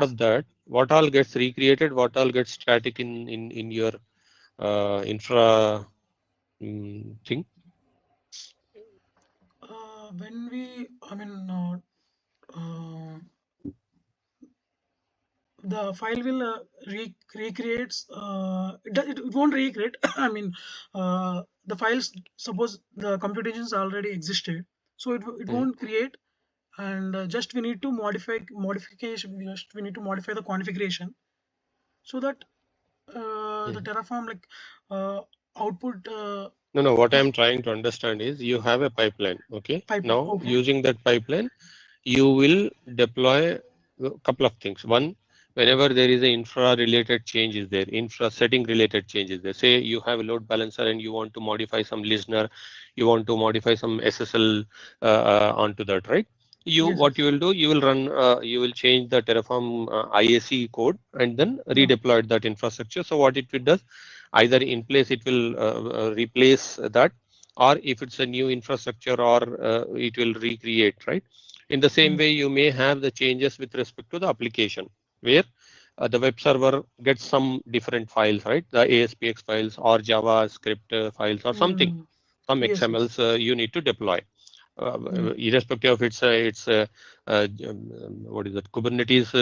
of that, what all gets recreated, what all gets static in your infra thing? When we, I mean, uh, the file will recreates. It won't recreate. I mean, the files. Suppose the computations already existed, so it Mm. won't create. And just we need to modification. Just we need to modify the configuration so that the Mhm. Terraform like uh, output No, no, what I'm trying to understand is you have a pipeline. Okay. pipeline. Now, Okay. using that pipeline, you will deploy a couple of things. One, whenever there is an infra related change is there, infra setting related changes there. Say you have a load balancer and you want to modify some listener, you want to modify some SSL onto that, right? You Yes. what you Yes. will do, you will change the Terraform IAC code and then Yeah. redeploy that infrastructure. So what it will does, either in place it will replace that, or if it's a new infrastructure, or it will recreate, right? In the same Yes. way, you may have the changes with respect to the application, where the web server gets some different files, right? The ASPX files or JavaScript files or something, Mm. some Yes. Yes. XMLs you need to deploy. Yeah. Irrespective of what is it, Kubernetes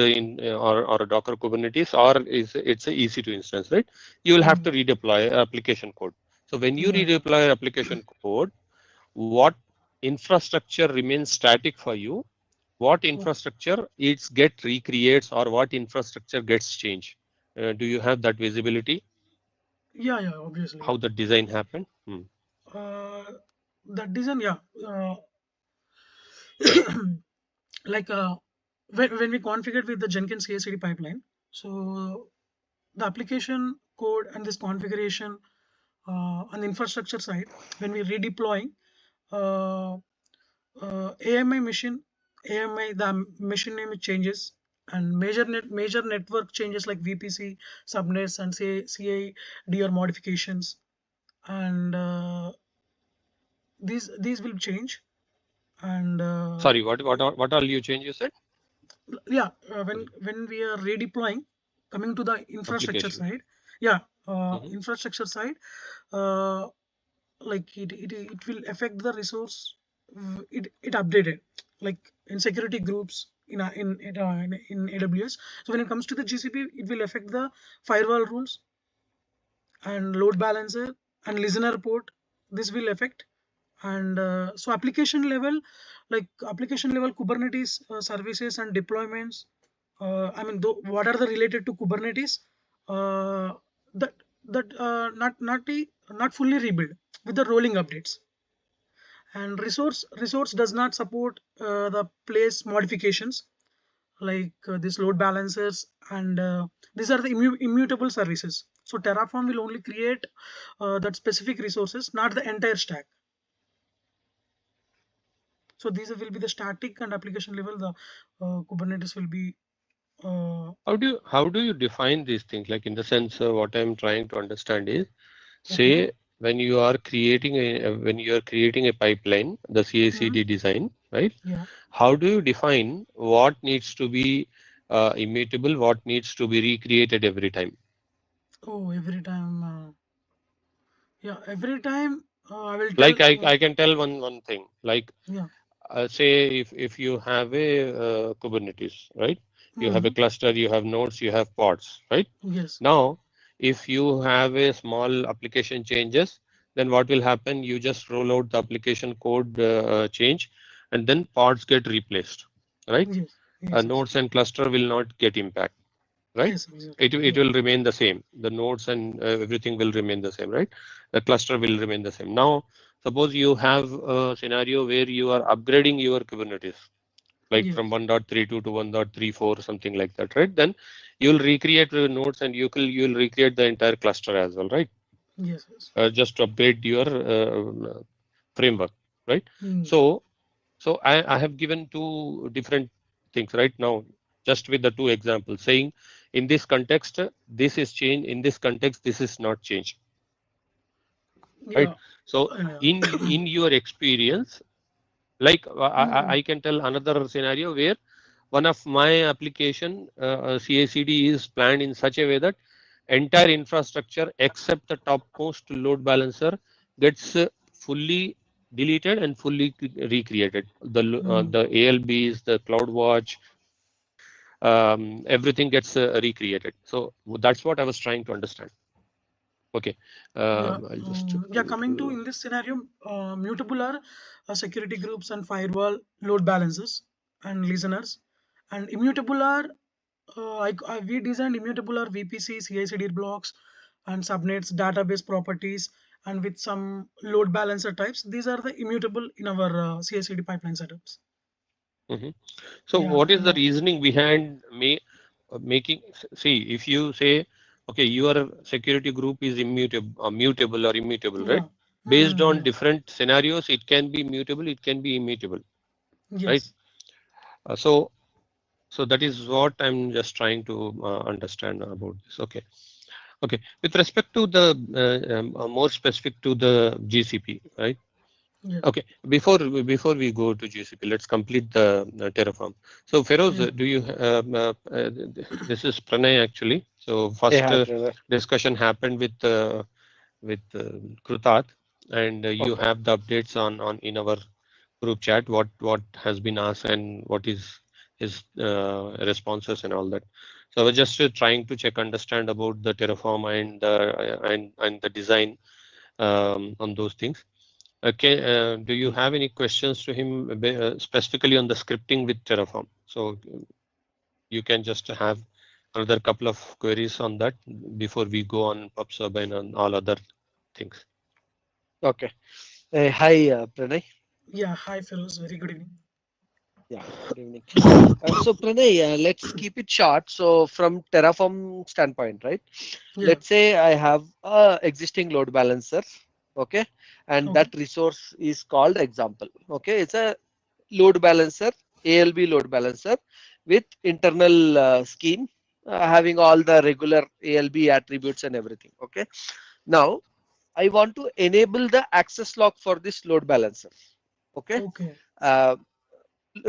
or a Docker Kubernetes, or is it's a EC2 instance, right? You will have Mm. to redeploy application code. So when you Yeah. redeploy application code, what infrastructure remains static for you, what Yeah. infrastructure it's get recreates, or what infrastructure gets changed? Do you have that visibility? Yeah. Yeah. Obviously. How the design happened? Uh, that design. Yeah. Like when we configured with the Jenkins CI/CD pipeline, so the application code and this configuration on the infrastructure side, when we redeploying uh, AMI machine, AMI the machine name changes, and major network changes like VPC subnets and say CIDR modifications, and these will change. And Sorry, what all you change, you said? yeah, when we are redeploying, coming to the infrastructure Application. side, yeah, Mhm. infrastructure side, uh, like it will affect the resource. It updated like in security groups in AWS. So when it comes to the GCP, it will affect the firewall rules and load balancer and listener port. This will affect. And so application level, like application level Kubernetes services and deployments, I mean what are the related to Kubernetes, uh, that not fully rebuild with the rolling updates. And resource does not support the place modifications like these load balancers, and these are the immutable services. So Terraform will only create that specific resources, not the entire stack. So these will be the static and application level. The Kubernetes will be How do you define these things? Like, in the sense, what I'm trying to understand is, okay. say when you are creating a pipeline, the Mhm. CI/CD design, right? Yeah. How do you define what needs to be immutable, what needs to be recreated every time? Oh, every time. Yeah, every time I will tell. Like, I can tell one thing. Like, Yeah. say if you have a Kubernetes, right? You have a Hmm. cluster, you have nodes, you have pods, right? Yes. Now, if you have a small application changes, then what will happen? You just roll out the application code change, and then pods get replaced, right? Yes. Yes. Yes. Nodes and cluster will not get impact, right? Yes. Exactly. It Yeah. will remain the same. The nodes and everything will remain the same, right? The cluster will remain the same. Now, suppose you have a scenario where you are upgrading your Kubernetes, like from Yes. 1.32 to 1.34, something like that, right? Then you'll recreate the nodes, and you'll recreate the entire cluster as well, right? Yes. Yes. Just to upgrade your framework, right? Hmm. So I have given two different things right now, just with the two examples, saying in this context, this is change, in this context, this is not change, right? Yeah. So in your experience, like I can tell another scenario where one of my application CI/CD is planned in such a way that entire infrastructure except the topmost load balancer gets fully deleted and fully recreated. Mm. The ALBs, the CloudWatch, everything gets recreated. So that's what I was trying to understand. Okay, Yeah, I'll just yeah. Coming to in this scenario, mutable are security groups and firewall load balancers and listeners, and immutable are we designed immutable are VPC, CI/CD blocks, and subnets, database properties, and with some load balancer types. These are the immutable in our CI/CD pipeline setups. mhm. So Yeah, what is and the reasoning behind making? See, if you say, okay, your security group is mutable or immutable, right? yeah, Based on yeah, different scenarios, it can be mutable, it can be immutable, right? yes, So, so that is what I'm just trying to understand about this. Okay, okay. With respect to the more specific to the GCP, right? yeah, Okay, before we go to GCP, let's complete the Terraform. So Feroz, yeah. do you this is Pranay actually. So Hey, first hi, brother. discussion happened with Krutat, and you Okay. have the updates on in our group chat what has been asked and what is his responses and all that. So I was just trying to check understand about the Terraform and the design on those things. Okay, do you have any questions to him specifically on the scripting with Terraform? So you can just have another couple of queries on that before we go on PubSub and on all other things. Okay. Hey, hi, Pranay. Yeah, hi, fellows. Very good evening. Yeah, good evening. So, Pranay, let's keep it short. So, from Terraform standpoint, right? Yeah, Let's say I have a existing load balancer, okay, and okay, that resource is called example. Okay, it's a load balancer, ALB load balancer with internal scheme having all the regular ALB attributes and everything. Okay. Now, I want to enable the access lock for this load balancer. Okay. okay, Uh,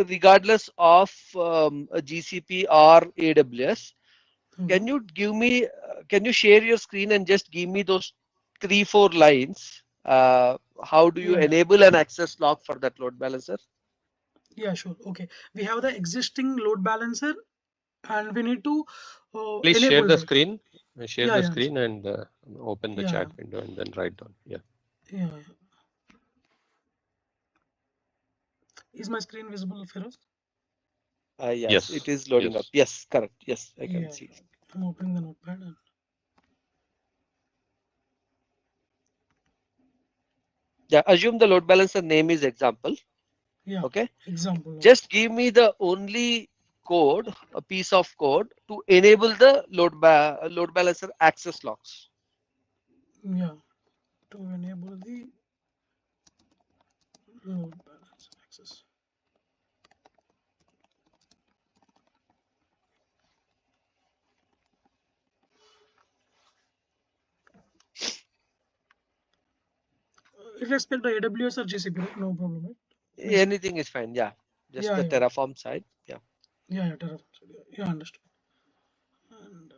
Regardless of a GCP or AWS, okay. can you can you share your screen and just give me those 3 4 lines? How do you Yeah, yeah. enable an access lock for that load balancer? Yeah, sure. Okay. We have the existing load balancer and we need to Please enable that. share Yeah, the yeah. screen and open the Yeah, chat window and then write down. Yeah. yeah. Is my screen visible, Feroz? Yes, it Yes. is loading up. Yes. Yes, correct. Yes, I can Yeah. see. I'm opening the notepad and Yeah, assume the load balancer name is example. yeah. Okay, Example. Okay. just give me the only code, a piece of code to enable the load balancer access locks. Yeah. To enable the load balancer access. Irrespective of AWS or GCP, right? No problem, right? Any side. Anything is fine. Yeah, just Yeah, the yeah. Terraform side. Yeah. Yeah, yeah. Terraform side. Yeah, yeah, understood. And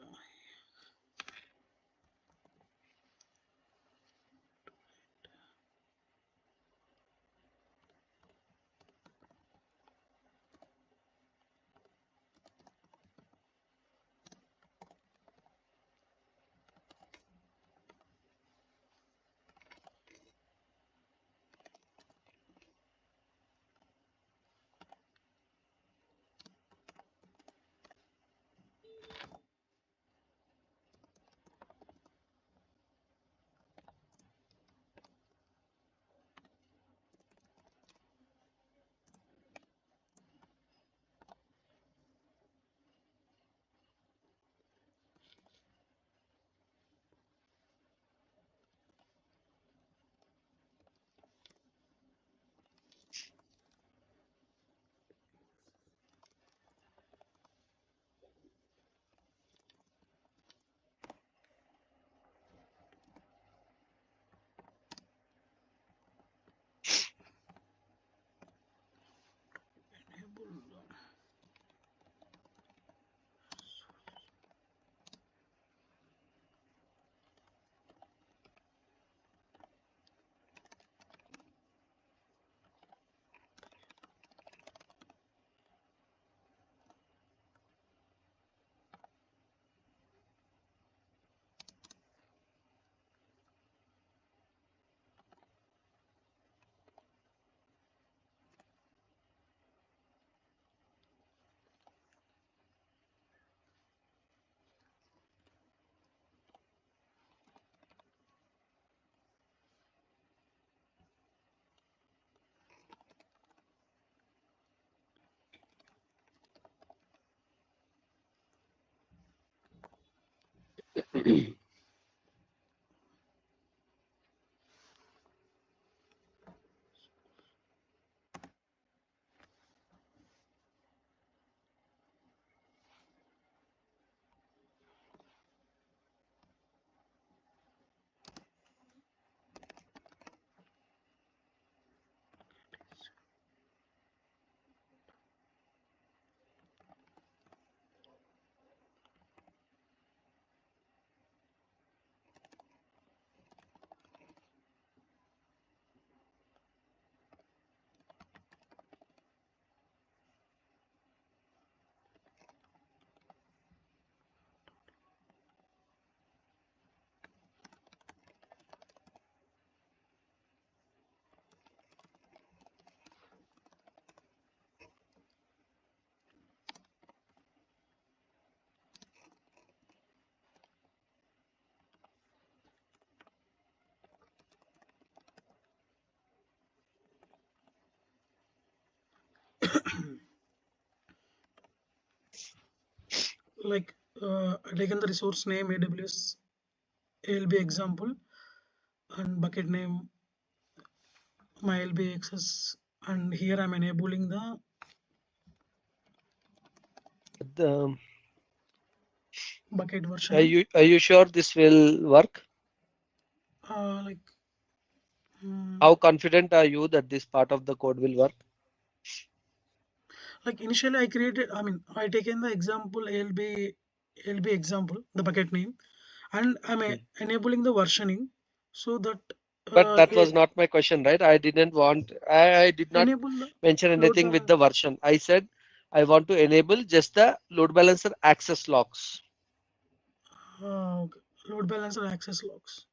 Like taken the resource name AWS ALB example and bucket name my LB access, and here I'm enabling the The, bucket are versioning. you sure this will work? Like How confident are you that this part of the code will work? like initially I created, I mean I taken the example ALB example, the bucket name, and I'm Hmm. enabling the versioning so that But that a was not my question, right? I didn't want, I did not enable the mention load anything with balance. the version. I said I want to enable just the load balancer access logs, Okay. Load balancer access logs.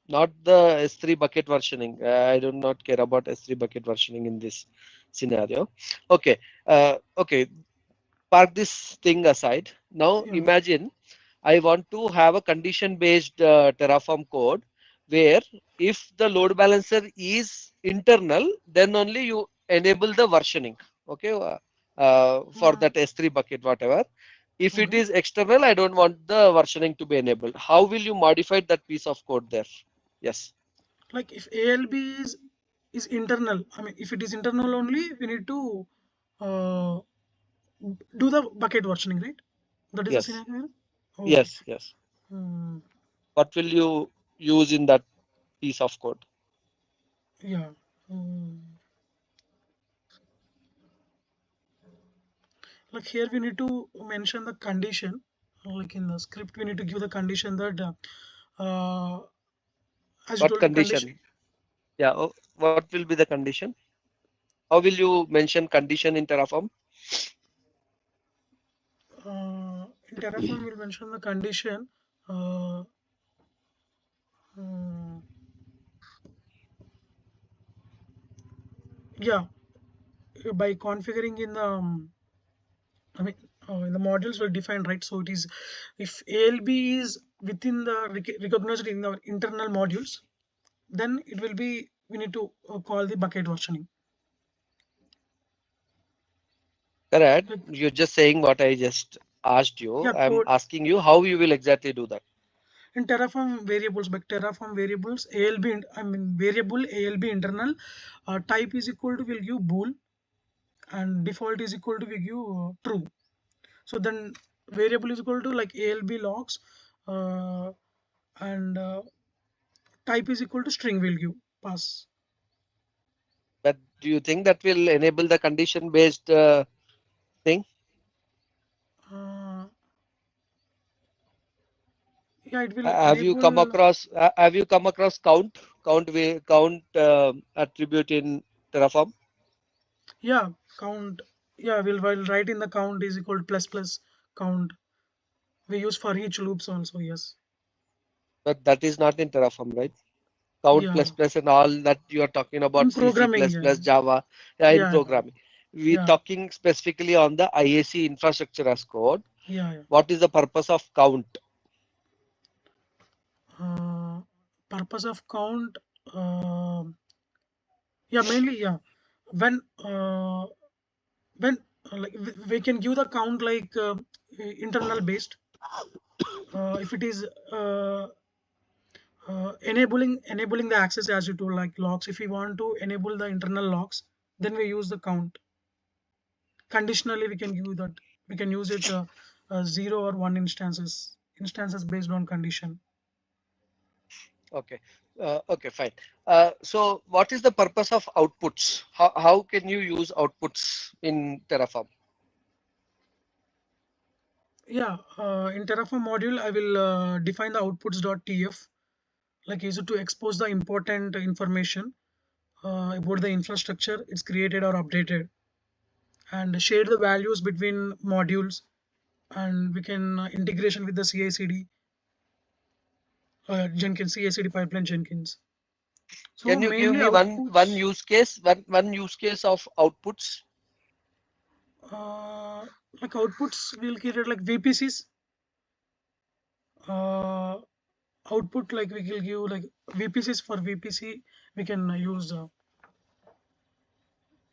not the S3 bucket versioning. I do not care about S3 bucket versioning in this scenario. Okay, okay. Park this thing aside. Now Yeah. imagine I want to have a condition based Terraform code where if the load balancer is internal, then only you enable the versioning. Okay, for Mm, that S3 bucket, whatever. If it okay. is external, I don't want the versioning to be enabled. How will you modify that piece of code there? Yes, Like if ALB is internal, I mean if it is internal only, we need to uh, do the bucket versioning, right? That is the yes, scenario. Okay. yes, yes. Hmm. What will you use in that piece of code? Yeah. Hmm. Like here we need to mention the condition. Like in the script, we need to give the condition that as you What told the condition. condition? Yeah, what will be the condition? How will you mention condition in Terraform? In Terraform, we'll mention the condition. Uh, hmm, yeah, by configuring in the I mean, in the modules were defined, right? So it is if ALB is within the recognized in our internal modules, then it will be we need to call the bucket versioning. Correct. Like You're just saying what I just asked you. yeah, I'm code asking you how you will exactly do that. in Terraform variables, but Terraform variables ALB, I mean variable ALB internal type is equal to will give bool and default is equal to will give true. So then variable is equal to like ALB logs uh, and type is equal to string value pass. But do you think that will enable the condition based thing? Uh, yeah, it will enable. Have you come across count attribute in Terraform? Yeah, count. Yeah, we'll while writing the count is equal to plus plus count. We use for each loops also. Yes. But that is not in Terraform, right? Count Yeah. plus plus and all that you are talking about In C, C programming. plus Yeah. plus, Java, yeah, in Yeah. programming. We Yeah. talking specifically on the IAC infrastructure as code. Yeah. Yeah. What is the purpose of count? Purpose of count. Yeah, mainly yeah. When when like we can give the count like internal based. If it is enabling the access, as you told, like logs, if we want to enable the internal logs, then we use the count. Conditionally we can use that, we can use it 0 or 1 instances based on condition. Okay. Okay, fine. So what is the purpose of outputs? How can you use outputs in Terraform? Yeah, in Terraform module I will define the outputs.tf, like is it to expose the important information about the infrastructure it's created or updated, and share the values between modules, and we can integration with the CI/CD Jenkins, CI/CD pipeline Jenkins. So Can you give mainly me one outputs, use case, one use case of outputs? uh, like outputs will create like VPCs. Uh, Output, like we will give like VPCs. For VPC we can use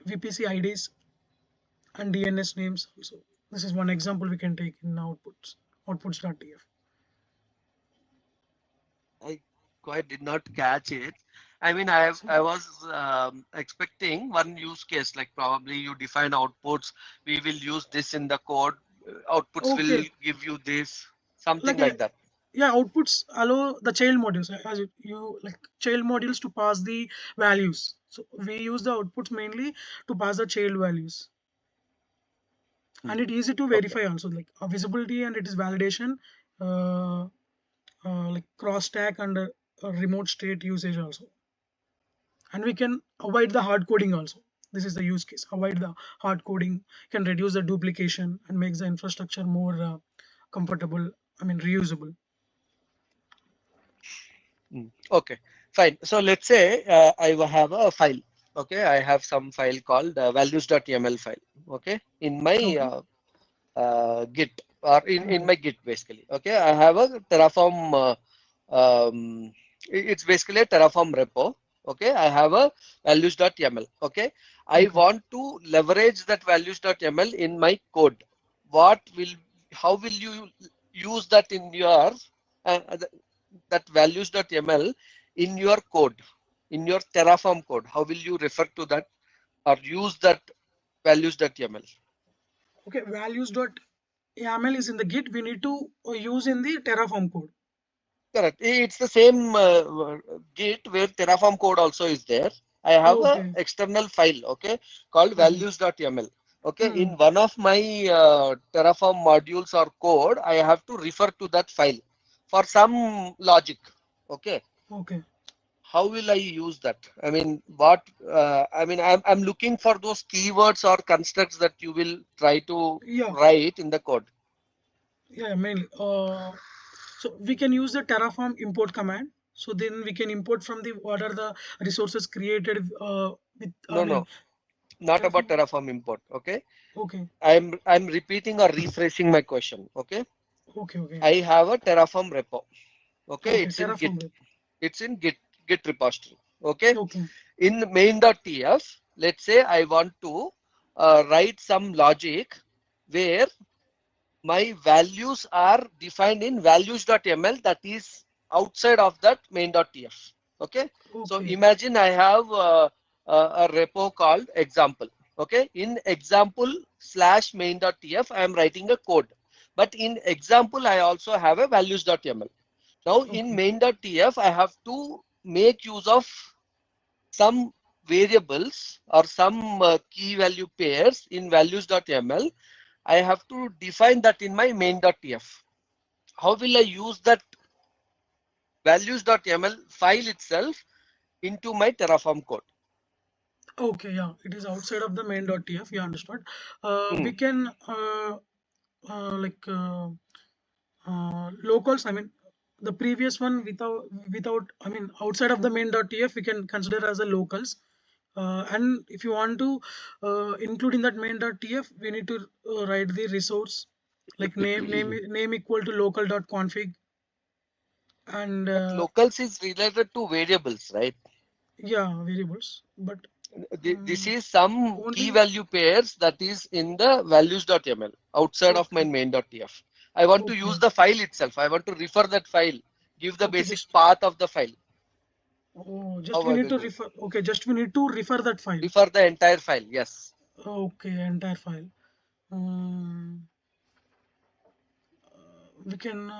VPC IDs and DNS names. So this is one example we can take in outputs.tf. I quite did not catch it. I mean, So I was expecting one use case, like probably you define outputs. We will use this in the code. Outputs will okay, give you this, something like like that. yeah, outputs allow the child modules, as you like child modules to pass the values. So we use the outputs mainly to pass the child values, Hmm. and it easy to Okay. verify also, like a visibility, and it is validation, uh, like cross stack and remote state usage also, and we can avoid the hard coding also. This is the use case: avoid the hard coding, can reduce the duplication and makes the infrastructure more comfortable, I mean reusable. Okay, fine. So let's say I have a file. Okay, I have some file called values.yml file. Okay, in my Okay, Git or in okay, my Git basically. Okay, I have a Terraform. It's basically a Terraform repo. Okay, I have a values.yml. Okay, I okay, want to leverage that values.yml in my code. What will, how will you use that in your that values.yml in your code, in your Terraform code? How will you refer to that or use that values.yml? okay. Values.yaml is in the Git. We need to use in the Terraform code. Correct. It's the same Git where Terraform code also is there. I have a Okay, external file, okay, called okay. values.yml. Okay, Hmm. in one of my Terraform modules or code, I have to refer to that file for some logic. Okay, Okay. how will I use that? I mean, what? I mean, I'm looking for those keywords or constructs that you will try to Yeah, write in the code. yeah, mainly. So we can use the Terraform import command. So then we can import from the what are the resources created with, I No, mean, no, not about Terraform. Terraform import. Okay. Okay, I'm repeating or rephrasing my question. Okay, okay, okay, I have a Terraform repo. Okay, okay. it's in Terraform. Git. It's in Git repository. Okay, Okay, in main.tf, let's say I want to write some logic where my values are defined in values.ml that is outside of that main.tf. Okay, so okay, imagine I have a repo called example. Okay, in example slash main.tf I am writing a code, but in example I also have a values.ml. Now in okay, main.tf I have to make use of some variables or some key value pairs in values.ml. I have to define that in my main.tf. How will I use that values.ml file itself into my Terraform code? okay. Yeah, it is outside of the main.tf. You understood. Hmm. We can like locals. I mean, the previous one without. I mean, outside of the main.tf, we can consider as a locals. And if you want to include in that main.tf, we need to write the resource, like name equal to local.config, and But locals is related to variables, right? yeah, variables. But This um, is some key only value pairs that is in the values.ml outside of my okay, main.tf. I want to use Okay. the file itself. I want to refer that file, give the Okay. basic Just path of the file. just How we I need will to do it. refer. Okay. Just we need to refer that file. Refer the entire file. Yes. Okay. Entire file. Um, we can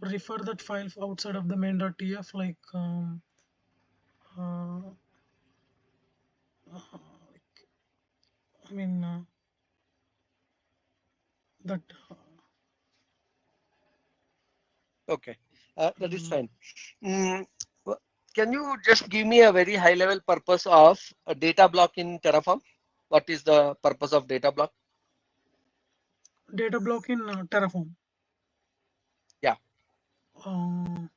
refer that file outside of the main.tf, like uh, like, I mean that Okay. That is mm, fine. Mm, can you just give me a very high level purpose of a data block in Terraform? What is the purpose of data block? data block in Terraform. Yeah. Uh,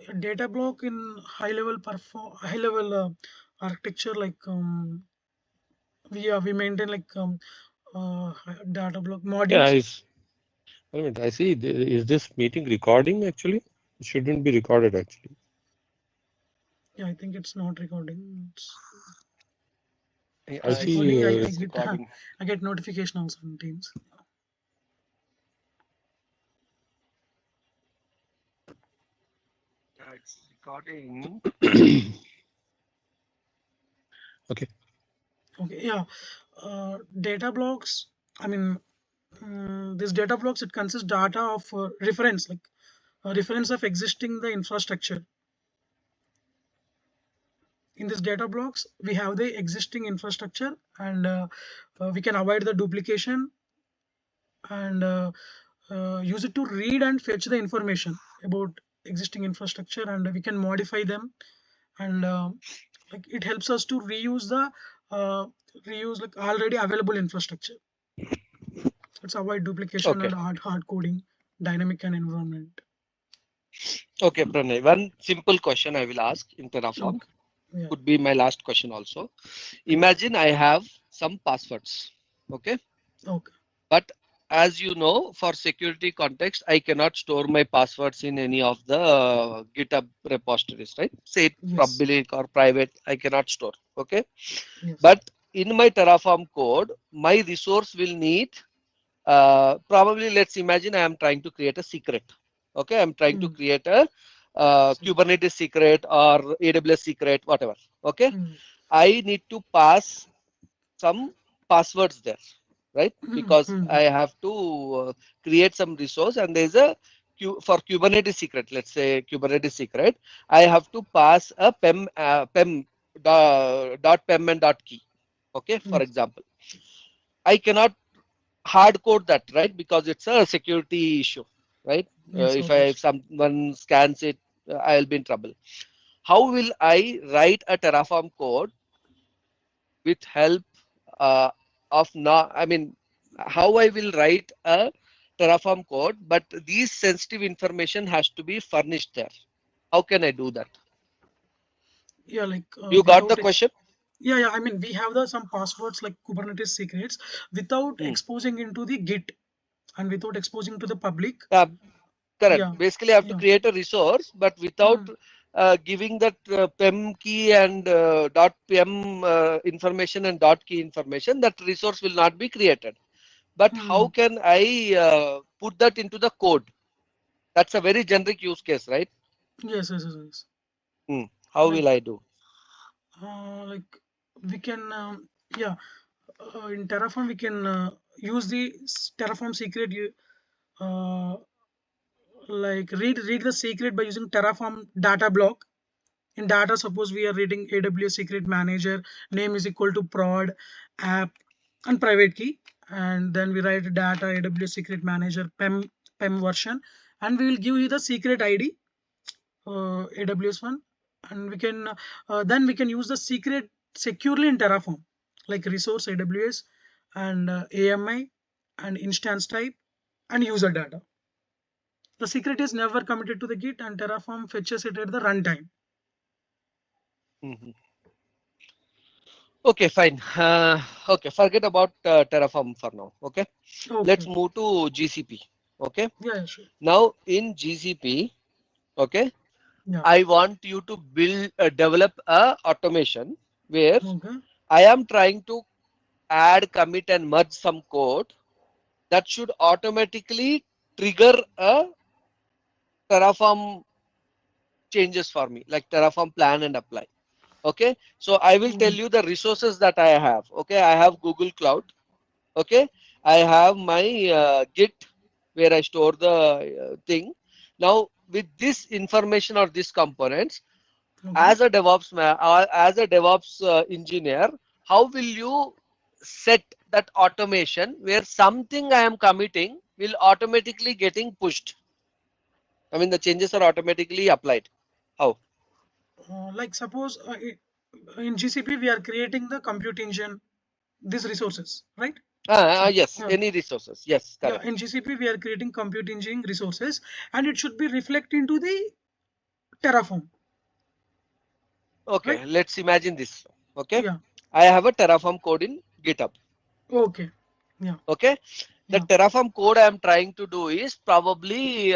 a data block in high level architecture, like we maintain like data block Yeah, modules. wait a minute, I see. Is this meeting recording actually? It shouldn't be recorded actually. Yeah, I think it's not recording. I It's see. recording. I It's get recording. I get notification also on Teams. It's recording. Okay. Okay, yeah. Data blocks. I mean, this data blocks, it consists data of reference, like a reference of existing the infrastructure. In this data blocks, we have the existing infrastructure, and we can avoid the duplication, and use it to read and fetch the information about existing infrastructure, and we can modify them, and like it helps us to uh, reuse like already available infrastructure. Let's avoid duplication Okay. and hard coding, dynamic and environment. Okay, Pranay. One simple question I will ask in Terraform. Okay. Yeah. Could be my last question also. Okay. Imagine I have some passwords. Okay. Okay. But as you know, for security context, I cannot store my passwords in any of the GitHub repositories, right? Say it Yes. public or private, I cannot store. Okay. Yes. But in my Terraform code, my resource will need probably, let's imagine I am trying to create a secret. Okay. I'm trying to Mm. create a Kubernetes secret or AWS secret, whatever. Okay. Mm. I need to pass some passwords there, right? Mm. Because Mm. I have to create some resource, and there's a for Kubernetes secret. Let's say Kubernetes secret, I have to pass a pem dot pem and dot key. Okay, for Yes. example, I cannot hard code that, right? Because it's a security issue, right? Yes, If obviously. someone scans it, I'll be in trouble. How will I write a Terraform code with help uh, of now? I mean, how I will write a Terraform code, but these sensitive information has to be furnished there. How can I do that? Yeah, like You got the question? yeah, yeah. I mean, we have the some passwords like Kubernetes secrets without Hmm. exposing into the Git and without exposing to the public. Yeah, correct. Yeah. Basically, I have to Yeah. create a resource, but without Mm. giving that pem key and dot pem information and dot key information, that resource will not be created. But how Mm. can I put that into the code? That's a very generic use case, right? Yes, yes, yes, yes. Hmm. How Like will I do? like we can yeah, in Terraform we can use the Terraform secret. Uh, like read the secret by using Terraform data block. In data, suppose we are reading AWS secret manager, name is equal to prod app and private key, and then we write data AWS secret manager pem version, and we will give you the secret ID, AWS one, and we can then we can use the secret securely in Terraform, like resource AWS and AMI and instance type and user data. The secret is never committed to the Git, and Terraform fetches it at the runtime. Mhm. Okay, fine. Okay, forget about Terraform for now. Okay, let's Okay. move to GCP. Okay, Yeah, yeah, sure. now in GCP, okay, Yeah. I want you to develop a automation where Okay. I am trying to add, commit, and merge some code that should automatically trigger a Terraform changes for me, like Terraform plan and apply. Okay, so I will tell Mm, you the resources that I have. Okay, I have Google Cloud. Okay, I have my Git where I store the thing. Now with this information or these components, okay. as a DevOps man, or as a DevOps engineer, how will you set that automation where something I am committing will automatically getting pushed? I mean, the changes are automatically applied. How? Like suppose in GCP we are creating the compute engine, these resources, right? Yes, Uh, any resources. Yes, yeah, correct. in GCP we are creating compute engine resources, and it should be reflect into the Terraform, right? Okay, let's imagine this. Okay, Yeah. I have a Terraform code in GitHub. Okay. Yeah. Okay, the Yeah. Terraform code I am trying to do is probably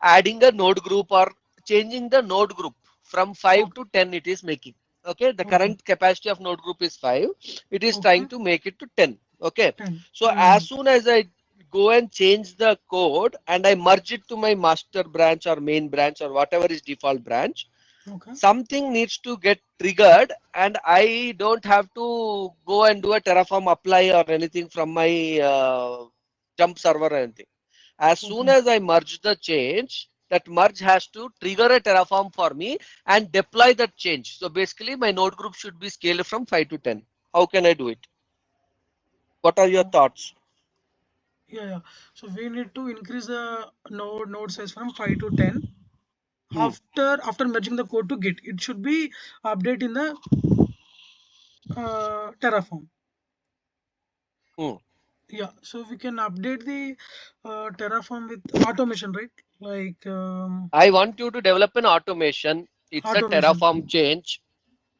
adding a node group or changing the node group from 5 Okay. to 10 it is making. Okay, the Okay. current capacity of node group is 5. It is trying Okay. to make it to 10. Okay, 10. so as soon as I go and change the code and I merge it to my master branch or main branch or whatever is default branch, Okay. something needs to get triggered and I don't have to go and do a Terraform apply or anything from my jump server or anything. As soon Okay. as I merge the change, that merge has to trigger a Terraform for me and deploy that change. So basically my node group should be scaled from 5 to 10. How can I do it? What are your Oh, thoughts? yeah, yeah. So we need to increase the node size from 5 to 10. Hmm. After merging the code to Git, it should be update in the Terraform. Hmm. Yeah, so we can update the Terraform with automation, right? Like I want you to develop an automation. It's a automation. Terraform change.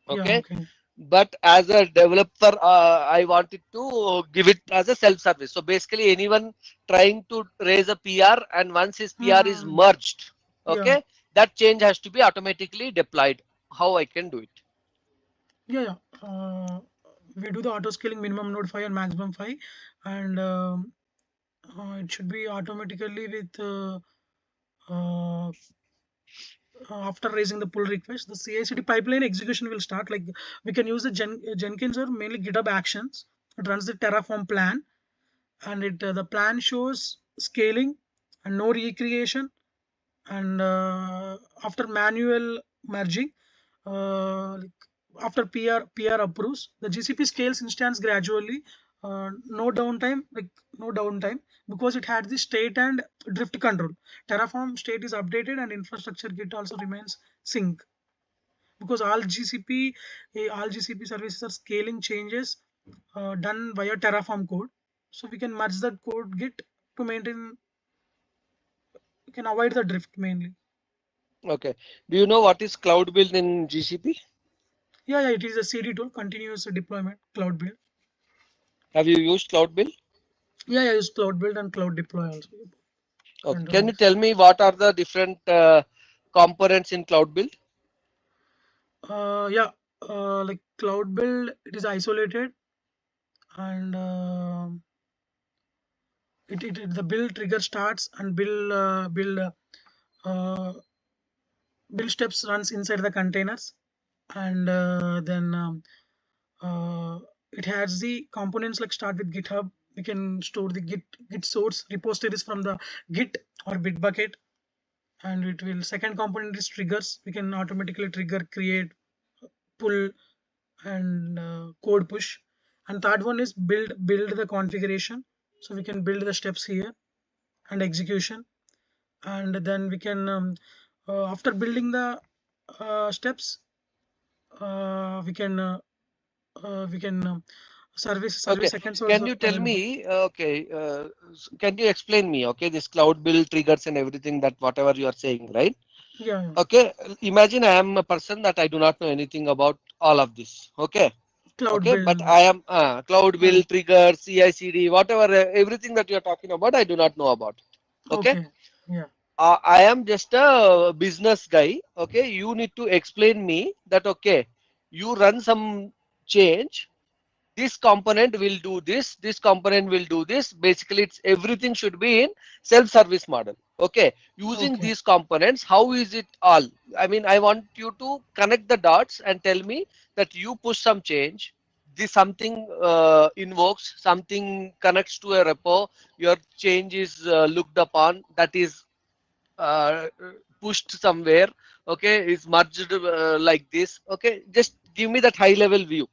Yeah, Okay, okay. but as a developer I wanted to give it as a self service. So basically anyone trying to raise a PR and once his PR is Hmm. merged, Yeah, okay, that change has to be automatically deployed. How I can do it? yeah, yeah. We do the auto scaling minimum node 5 and maximum 5, and it should be automatically with uh, after raising the pull request, the CI/CD pipeline execution will start. Like we can use the Jenkins or mainly GitHub Actions. It runs the Terraform plan, and it the plan shows scaling and no recreation. And after manual merging, like after PR approves, the GCP scales instance gradually. No downtime, like no downtime, because it had the state and drift control. Terraform state is updated and infrastructure Git also remains sync, because all GCP services are scaling changes done via Terraform code. So we can merge that code Git to maintain. We can avoid the drift mainly. Okay, do you know what is cloud build in GCP? Yeah, yeah, it is a CD tool, continuous deployment, cloud build. Have you used cloud build? Yeah, yeah, use cloud build and cloud deploy also. Okay, can you Controllers. tell me what are the different components in cloud build? Yeah, like cloud build, it is isolated, and the build trigger starts and uh, build steps runs inside the containers, and then uh, it has the components like start with GitHub. We can store the Git source repositories from the Git or Bitbucket, and it will second component is triggers. We can automatically trigger, create, pull, and code push. And third one is build the configuration, so we can build the steps here and execution. And then we can after building the steps, we can Okay, service seconds can also you tell available. me, okay, can you explain me, okay, this cloud build triggers and everything that whatever you are saying, right? Yeah, yeah. Okay, imagine I am a person that I do not know anything about all of this, okay? Cloud Okay, but build. I am cloud uh, build, triggers, CI/CD, whatever, everything that you are talking about, I do not know about it, okay? okay. Yeah. I am just a business guy, okay? You need to explain me that, okay, you run some change, this component will do this component will do this. Basically, it's everything should be in self-service model. Okay, using Okay. these components, how is it all? I mean, I want you to connect the dots and tell me that you push some change, this something invokes, something connects to a repo, your change is looked upon, that is uh, pushed somewhere, okay, is merged like this. Okay, just give me that high level view.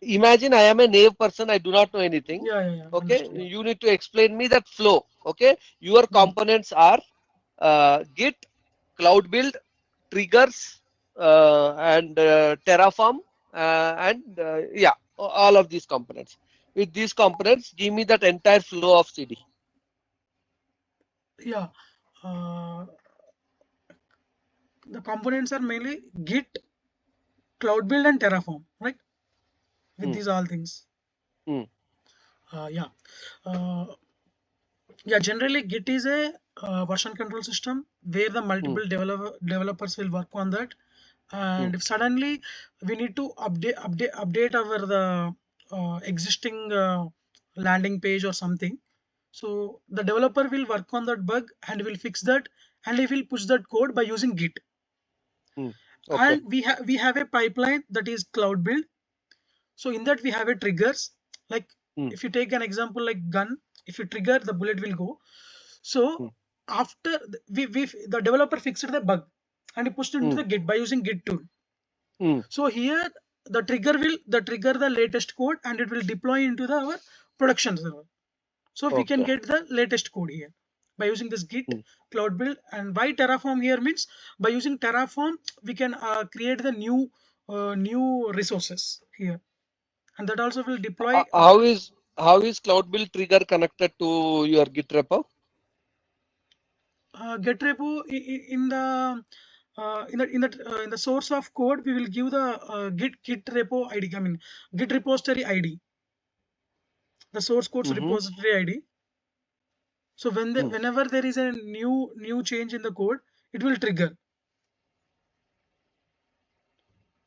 Imagine I am a naive person, I do not know anything. Yeah, yeah, yeah. Okay, Understood. Yeah. you need to explain me that flow. Okay, your Hmm. components are Git, Cloud Build, triggers, and Terraform, and yeah, all of these components. With these components, give me that entire flow of CD. Yeah. Uh, the components are mainly Git, Cloud Build, and Terraform, right? With Hmm. these all things. Hmm. Yeah. Uh, yeah. Generally, Git is a version control system where the Hmm. multiple developers will work on that. Hmm. And if suddenly we need to update our the existing landing page or something, so the developer will work on that bug and will fix that, and he will push that code by using Git. Hmm. Okay. And we have a pipeline that is Cloud Build. So in that we have a triggers, like Hmm. if you take an example like gun, if you trigger, the bullet will go. So Hmm. after we the developer fixed the bug and he pushed into Hmm. the Git by using Git tool. Hmm. So here the trigger the latest code and it will deploy into the our production server. So we can Okay. get the latest code here by using this Git Hmm. Cloud Build. And why Terraform here means, by using Terraform we can create the new resources here, and that also will deploy. How is Cloud Build trigger connected to your Git repo? Get repo in the source of code, we will give the git repo id, I mean git repository id, the source code's Mm-hmm. repository id. So Hmm. whenever there is a new change in the code, it will trigger.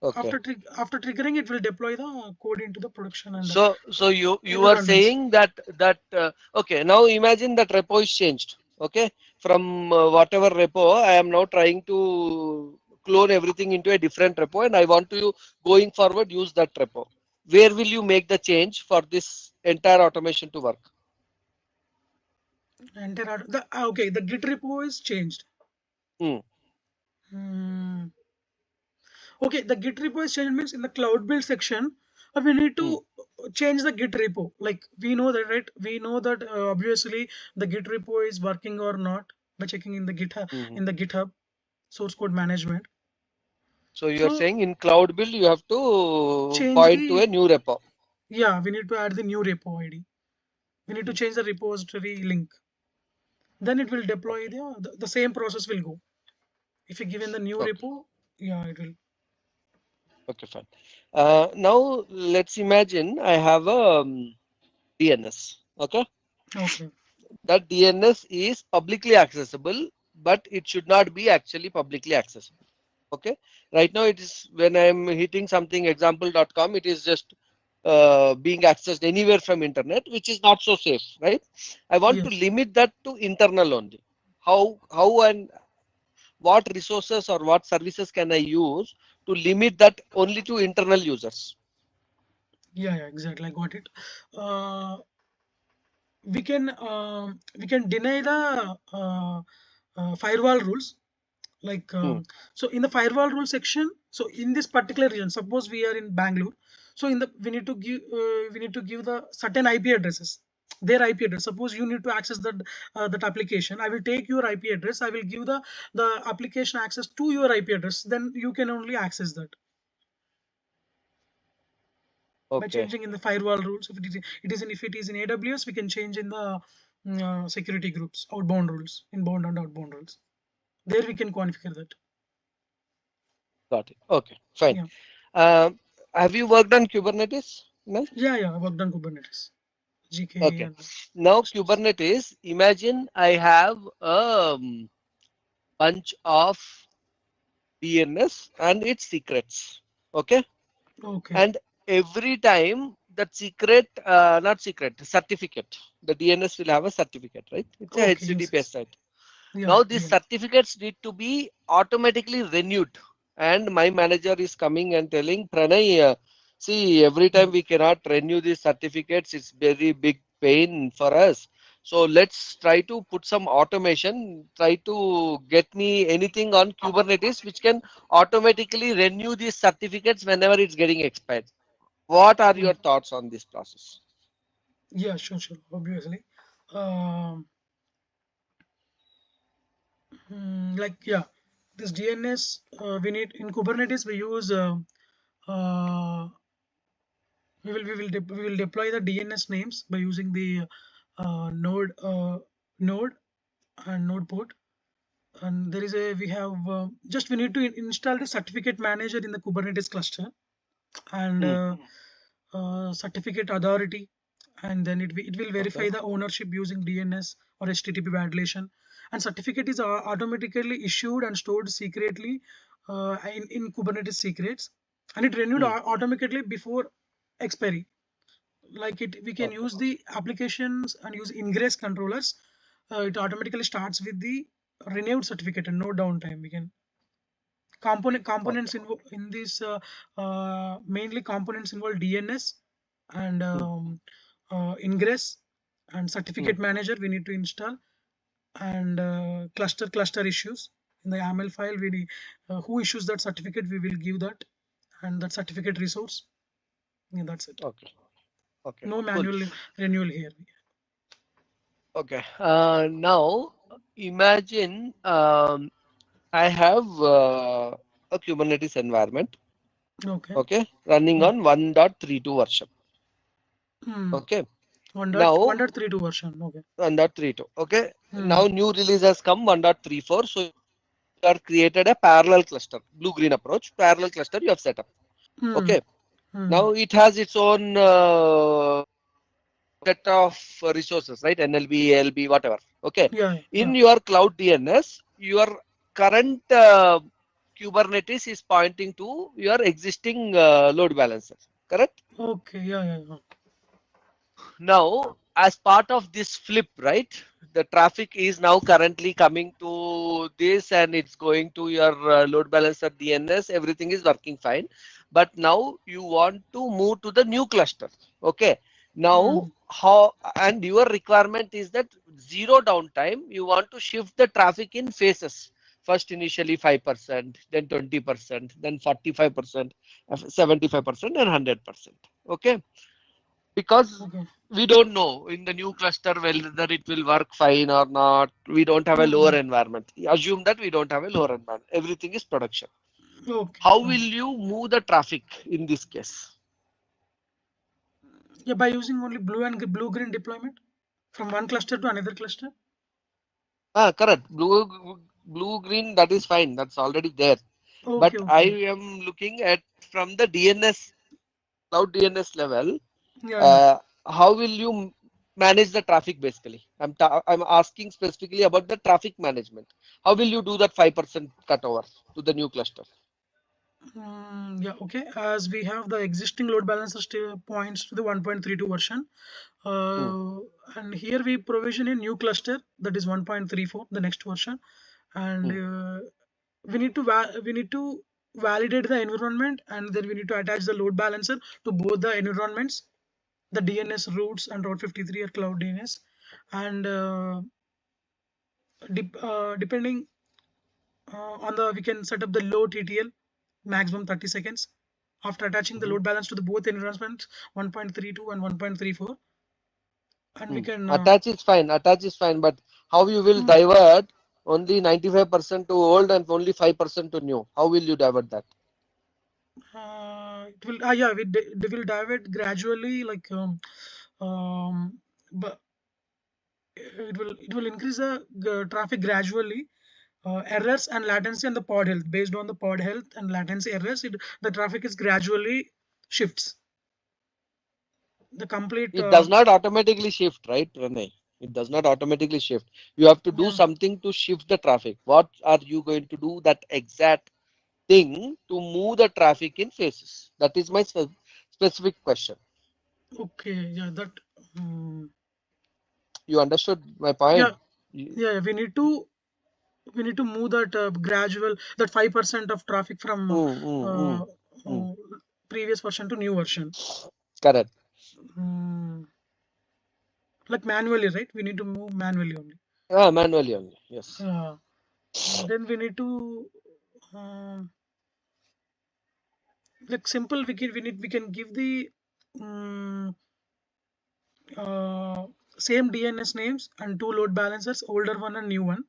Okay. After triggering, it will deploy the code into the production and So you it are runs. saying that okay. Now imagine that repo is changed. Okay, from whatever repo I am now trying to clone everything into a different repo, and I want to going forward use that repo. Where will you make the change for this entire automation to work? And there are okay, the git repo is changed. Hmm. Hmm. Okay, the git repo is changed means in the Cloud Build section, we need Hmm. to change the git repo. Like we know that, right? We know that obviously the git repo is working or not by checking in the Hmm. GitHub source code management. So you are So saying in Cloud Build you have to change point to a the new repo. yeah, we need to add the new repo ID. We need to Hmm. change the repository link. Then it will deploy Okay. the same process will go. If you given the new Okay. repo, yeah, it will. Okay. Fine. Now let's imagine I have a DNS. Okay, Okay. that DNS is publicly accessible, but it should not be actually publicly accessible. Okay, right now it is when I'm hitting something example.com, it is just being accessed anywhere from internet, which is not so safe, right? I want to Yes. limit that to internal only. How and what resources or what services can I use to limit that only to internal users? Yeah, yeah, exactly. I got it. Uh, we can deny the firewall rules, like Hmm. so in the firewall rule section, so in this particular region, suppose we are in Bangalore, so in the we need to give the certain IP addresses, their IP address. Suppose you need to access that application, I will take your IP address, I will give the application access to your IP address, then you can only access that by Okay, changing in the firewall rules. If it is in AWS, we can change in the security groups, outbound rules, inbound and outbound rules. There we can configure that. got it. Okay, fine. Yeah, Um, have you worked on Kubernetes? No? yeah, yeah. I worked on Kubernetes, GKE, Okay. and Now stuff. Kubernetes, imagine I have a bunch of DNS and its secrets. Okay. Okay, And every time that secret, not secret, certificate. The DNS will have a certificate, right? It's a Okay, yes, HTTPS yes. site. Yeah, Now these yeah. certificates need to be automatically renewed. And my manager is coming and telling, Pranay, see, every time we cannot renew these certificates, it's very big pain for us. So let's try to put some automation, try to get me anything on Kubernetes which can automatically renew these certificates whenever it's getting expired. What are Mm. your thoughts on this process? Yeah, sure, sure. Obviously. Um, like yeah, this DNS we need in Kubernetes. We use uh, we will deploy the DNS names by using the node and node port. And there is a we have just we need to install the certificate manager in the Kubernetes cluster, and Hmm. certificate authority, and then it will Okay. verify the ownership using DNS or HTTP validation. And certificate is automatically issued and stored secretly in Kubernetes secrets, and it renewed Hmm. automatically before expiry. Like it, we can Okay. use the applications and use ingress controllers. It automatically starts with the renewed certificate and no downtime. We can Okay. components in this mainly components involve DNS and Hmm. ingress and Hmm. certificate manager we need to install, and cluster issues in the YAML file. We need, who issues that certificate, we will give that, and that certificate resource. Yeah, that's it. Okay. Okay. No Cool. manual renewal here. Okay. Now imagine I have a Kubernetes environment, Okay. okay, running Mm. on 1.32 version. Mm. Okay. 1 Now dot 32 version. Okay. 1.32. Okay. Mm. Now new release has come 1.34. So you are created a parallel cluster, blue green approach, parallel cluster you have set up. Mm. Okay. Mm. Now it has its own set of resources, right? NLB, ALB, whatever. Okay. Yeah, yeah. In your cloud DNS, your current Kubernetes is pointing to your existing load balancer, correct? Okay. Yeah, yeah, yeah. Now, as part of this flip, right, the traffic is now currently coming to this and it's going to your load balancer DNS. Everything is working fine. But now you want to move to the new cluster. Okay. Now, Mm. how and your requirement is that zero downtime. You want to shift the traffic in phases. First, initially 5%, then 20%, then 45%, 75%, and 100%. Okay, because Okay. we don't know in the new cluster whether it will work fine or not. We don't have a lower Mm. environment. Assume that we don't have a lower environment. Everything is production. Okay. How will Okay. you move the traffic in this case? Yeah, by using only blue green deployment from one cluster to another cluster. Ah, correct. Blue, green, that is fine. That's already there. Okay, But I okay. am looking at from the DNS, cloud DNS level, Yeah, yeah. uh, how will you manage the traffic basically? I'm asking specifically about the traffic management. How will you do that 5% cutover to the new cluster? Yeah, okay. As we have the existing load balancer still points to the 1.32 version, Hmm. uh, and here we provision a new cluster that is 1.34, the next version, and Hmm. we need to validate the environment, and then we need to attach the load balancer to both the environments, the DNS routes and Route 53 or Cloud DNS, and depending on the we can set up the low TTL maximum 30 seconds after attaching the Mhm. load balance to the both environments 1.32 and 1.34, and we Hmm. can Attach is fine. Attach is fine. But how you will mm, divert only 95% to old and only 5% to new? How will you divert that? it will yeah they will divert gradually like but it will increase the traffic gradually, errors and latency and the pod health. Based on the pod health and latency errors, the traffic is gradually shifts the complete It does not automatically shift, right, Renee? It does not automatically shift. You have to do yeah. something to shift the traffic. What are you going to do that exact thing to move the traffic in phases? That is my specific question. Okay, yeah, that. Um, You understood my yeah, point? You- yeah, we need to move that gradual, that 5% of traffic from Mm, mm, uh, mm, mm. uh, previous version to new version. Correct. Mm, like manually, right? We need to move manually only. Ah, manually only. Yes. Uh, then we need to um, like simple. We can give the um, uh, same DNS names and two load balancers, older one and new one.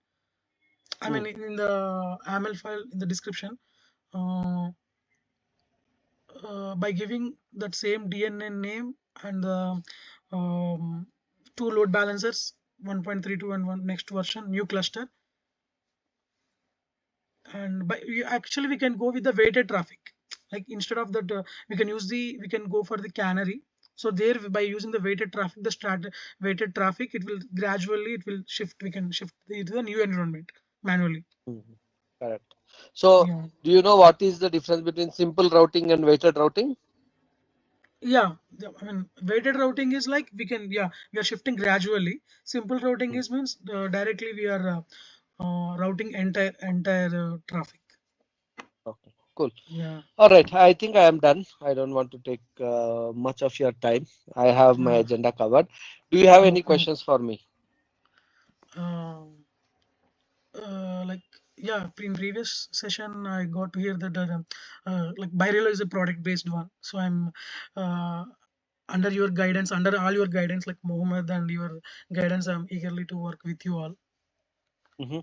I Mm, mean, in the AML file in the description, uh, by giving that same DNN name and the um, two load balancers, 1.32 and one next version, new cluster, and actually we can go with the weighted traffic. Like instead of that, we can go for the canary. So there, by using the weighted traffic, weighted traffic, it will gradually it will shift. We can shift it to the new environment manually. mm. Correct. So, Yeah. do you know what is the difference between simple routing and weighted routing? Yeah, I mean, weighted routing is like we are shifting gradually. Simple routing Mm. is means directly we are routing entire traffic. Okay, cool. Yeah, All right, I think I am done. I don't want to take much of your time. I have my yeah. agenda covered. Do you have any Okay. questions for me? Um, like in previous session, I got to hear that like Brillio is a product based one. So I'm uh, under your guidance, under all your guidance, like Mohammed and your guidance. I'm eagerly to work with you all Hmm.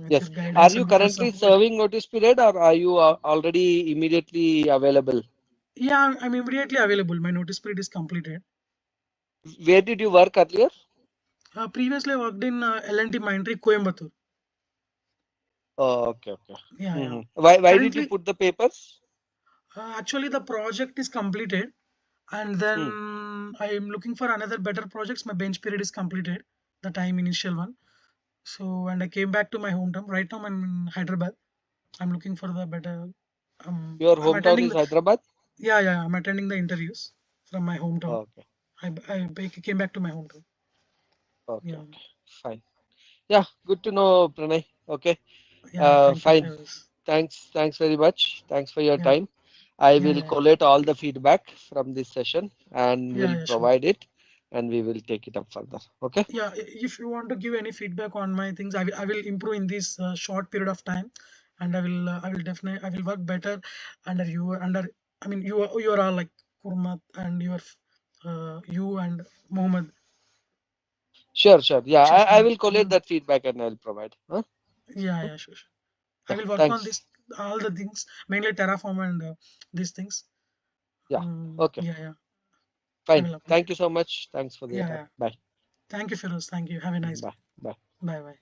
with your Yes. Are guidance you and with your currently support. serving notice period or are you already immediately available? Yeah, I'm immediately available. My notice period is completed. Where did you work earlier? Previously, I worked in L&T Mindtree, Coimbatore. Oh, okay, okay. Yeah, yeah. Why did you Currently, put the papers? actually, the project is completed, and then Hmm. I am looking for another better projects. My bench period is completed, the time initial one. So, and I came back to my hometown. Right now, I'm in Hyderabad. I'm looking for the better. Your I'm hometown attending is the Hyderabad? yeah. I'm attending the interviews from my hometown. Okay, I came back to my hometown. okay, Yeah, okay. Fine. Yeah, good to know, Pranay. Okay. yeah. Thank you, Fine. Feroz. Thanks very much. Thanks for your Yeah, time. I yeah, will yeah, collate all the feedback from this session and yeah, will yeah. Sure. provide it and we will take it up further. Okay. Yeah, if you want to give any feedback on my things, I will improve in this short period of time, and I will definitely I will work better under you under. I mean, you are all like Kurmat and you and Mohammed. Sure, sure. Yeah, I Shashank. will collate that feedback and I'll provide. Huh? Yeah, yeah, sure, sure. I Yeah, will work on thanks. this all the things, mainly Terraform and these things. Yeah, okay, Yeah, yeah. I fine. will update Thank it. you so much. Thanks for your Yeah, time. yeah. Bye. Thank you, Feroz. Thank you. Have a nice day. Bye. Bye. Bye, bye.